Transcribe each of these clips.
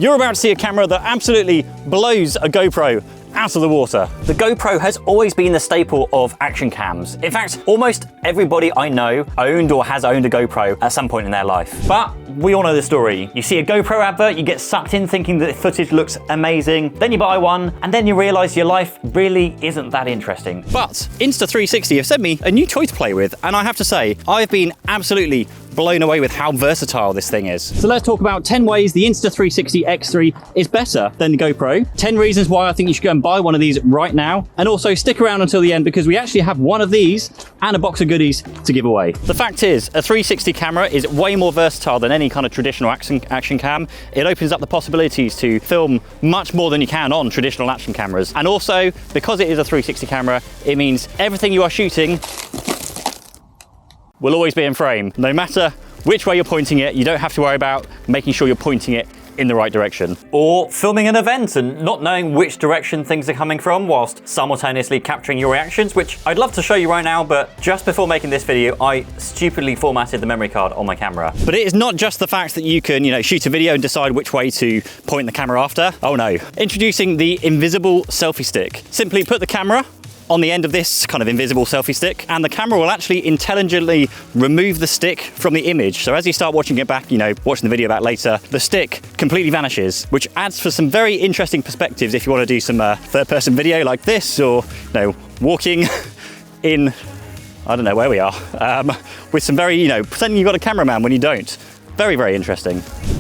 You're about to see a camera that absolutely blows a GoPro out of the water. The GoPro has always been the staple of action cams. In fact, almost everybody I know owned or has owned a GoPro at some point in their life. But we all know the story. You see a GoPro advert, you get sucked in thinking that the footage looks amazing, then you buy one, and then you realize your life really isn't that interesting. But Insta360 have sent me a new toy to play with, and I have to say, I've been absolutely blown away with how versatile this thing is. So let's talk about 10 ways the Insta360 X3 is better than the GoPro, 10 reasons why I think you should go and buy one of these right now, and also stick around until the end because we actually have one of these and a box of goodies to give away. The fact is, a 360 camera is way more versatile than any kind of traditional action cam. It opens up the possibilities to film much more than you can on traditional action cameras. And also, because it is a 360 camera, it means everything you are shooting will always be in frame. No matter which way you're pointing it, you don't have to worry about making sure you're pointing it in the right direction. Or filming an event and not knowing which direction things are coming from whilst simultaneously capturing your reactions, which I'd love to show you right now, but just before making this video, I stupidly formatted the memory card on my camera. But it is not just the fact that you can, shoot a video and decide which way to point the camera after. Oh no. Introducing the invisible selfie stick. Simply put the camera on the end of this kind of invisible selfie stick, and the camera will actually intelligently remove the stick from the image. So as you start watching it back, watching the video back later, the stick completely vanishes, which adds for some very interesting perspectives if you want to do some third-person video like this, or walking in, I don't know where we are, with some very, pretending you've got a cameraman when you don't. Very, very interesting.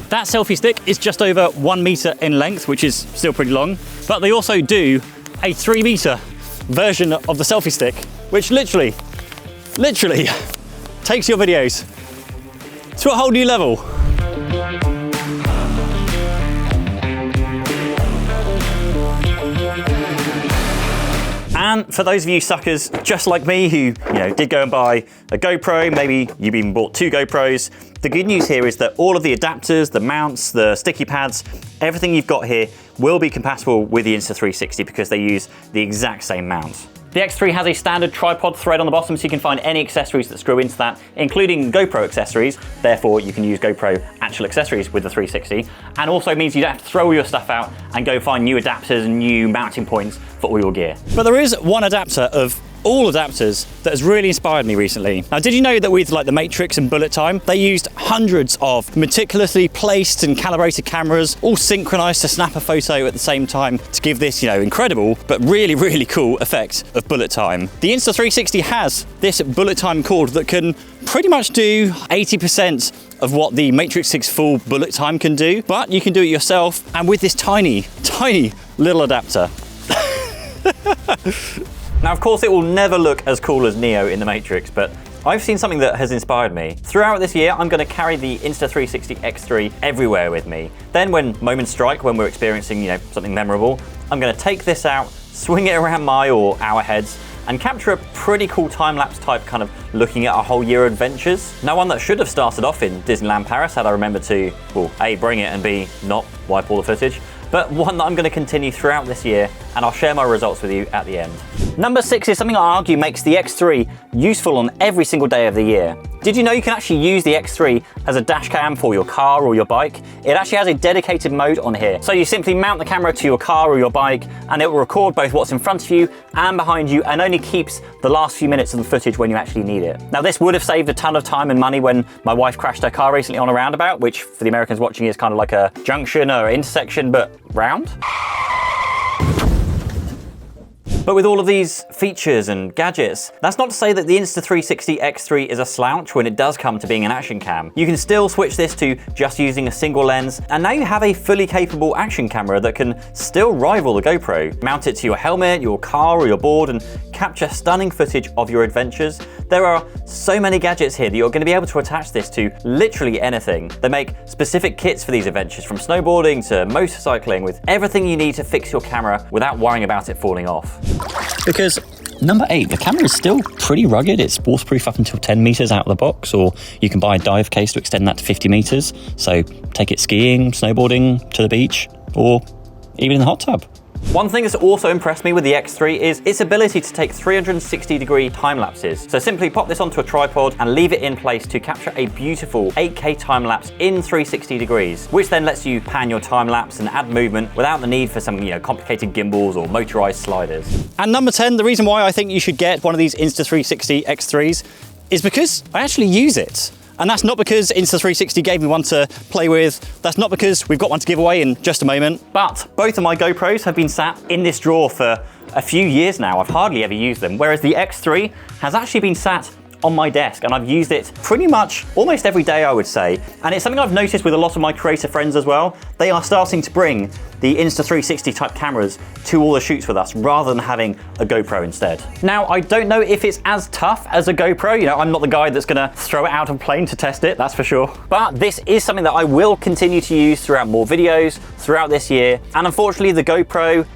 That selfie stick is just over 1 meter in length, which is still pretty long, but they also do a 3 meter version of the selfie stick, which literally takes your videos to a whole new level. And for those of you suckers just like me who did go and buy a GoPro, maybe you've even bought 2 GoPros, the good news here is that all of the adapters, the mounts, the sticky pads, everything you've got here will be compatible with the Insta360 because they use the exact same mount. The X3 has a standard tripod thread on the bottom, so you can find any accessories that screw into that, including GoPro accessories. Therefore, you can use GoPro actual accessories with the 360, and also means you don't have to throw all your stuff out and go find new adapters and new mounting points for all your gear. But there is one adapter of all adapters that has really inspired me recently. Now, did you know that with the Matrix and Bullet Time, they used hundreds of meticulously placed and calibrated cameras, all synchronized to snap a photo at the same time to give this, incredible, but really, really cool effect of bullet time. The Insta360 has this bullet time cord that can pretty much do 80% of what the Matrix 6 full bullet time can do, but you can do it yourself, and with this tiny, tiny little adapter. Now, of course, it will never look as cool as Neo in the Matrix, but I've seen something that has inspired me. Throughout this year, I'm going to carry the Insta360 X3 everywhere with me. Then when moments strike, when we're experiencing, something memorable, I'm going to take this out, swing it around my or our heads, and capture a pretty cool time-lapse type kind of looking at a whole year of adventures. Now, one that should have started off in Disneyland Paris had I remembered to, well, A, bring it, and B, not wipe all the footage, but one that I'm going to continue throughout this year, and I'll share my results with you at the end. Number 6 is something I argue makes the X3 useful on every single day of the year. Did you know you can actually use the X3 as a dash cam for your car or your bike? It actually has a dedicated mode on here. So you simply mount the camera to your car or your bike, and it will record both what's in front of you and behind you, and only keeps the last few minutes of the footage when you actually need it. Now, this would have saved a ton of time and money when my wife crashed her car recently on a roundabout, which for the Americans watching is kind of like a junction or intersection, but round. But with all of these features and gadgets, that's not to say that the Insta360 X3 is a slouch when it does come to being an action cam. You can still switch this to just using a single lens, and now you have a fully capable action camera that can still rival the GoPro. Mount it to your helmet, your car, or your board, and capture stunning footage of your adventures. There are so many gadgets here that you're going to be able to attach this to literally anything. They make specific kits for these adventures, from snowboarding to motorcycling, with everything you need to fix your camera without worrying about it falling off. Because number 8, the camera is still pretty rugged. It's waterproof up until 10 meters out of the box, or you can buy a dive case to extend that to 50 meters. So take it skiing, snowboarding, to the beach, or even in the hot tub. One thing that's also impressed me with the X3 is its ability to take 360-degree time lapses. So simply pop this onto a tripod and leave it in place to capture a beautiful 8K time lapse in 360 degrees, which then lets you pan your time lapse and add movement without the need for some, complicated gimbals or motorized sliders. And number 10, the reason why I think you should get one of these Insta360 X3s is because I actually use it. And that's not because Insta360 gave me one to play with. That's not because we've got one to give away in just a moment. But both of my GoPros have been sat in this drawer for a few years now. I've hardly ever used them. Whereas the X3 has actually been sat on my desk, and I've used it pretty much almost every day, I would say. And it's something I've noticed with a lot of my creator friends as well. They are starting to bring the Insta360 type cameras to all the shoots with us rather than having a GoPro instead. Now, I don't know if it's as tough as a GoPro. I'm not the guy that's gonna throw it out of a plane to test it, that's for sure. But this is something that I will continue to use throughout more videos throughout this year. And unfortunately, the GoPro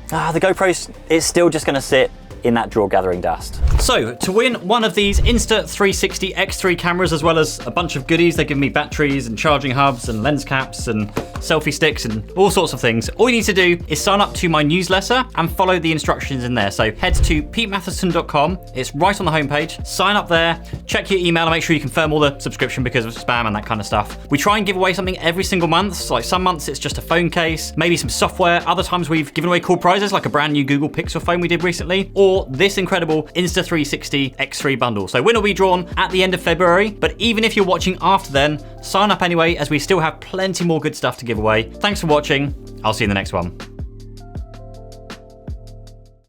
is still just gonna sit in that drawer gathering dust. So to win one of these Insta360 X3 cameras, as well as a bunch of goodies, they give me batteries and charging hubs and lens caps and selfie sticks and all sorts of things. All you need to do is sign up to my newsletter and follow the instructions in there. So head to petematherson.com. It's right on the homepage. Sign up there, check your email and make sure you confirm all the subscription because of spam and that kind of stuff. We try and give away something every single month. So like some months it's just a phone case, maybe some software. Other times we've given away cool prizes like a brand new Google Pixel phone we did recently, or this incredible Insta360 X3 bundle. So winner will be drawn at the end of February, but even if you're watching after then, sign up anyway as we still have plenty more good stuff to give away. Thanks for watching. I'll see you in the next one.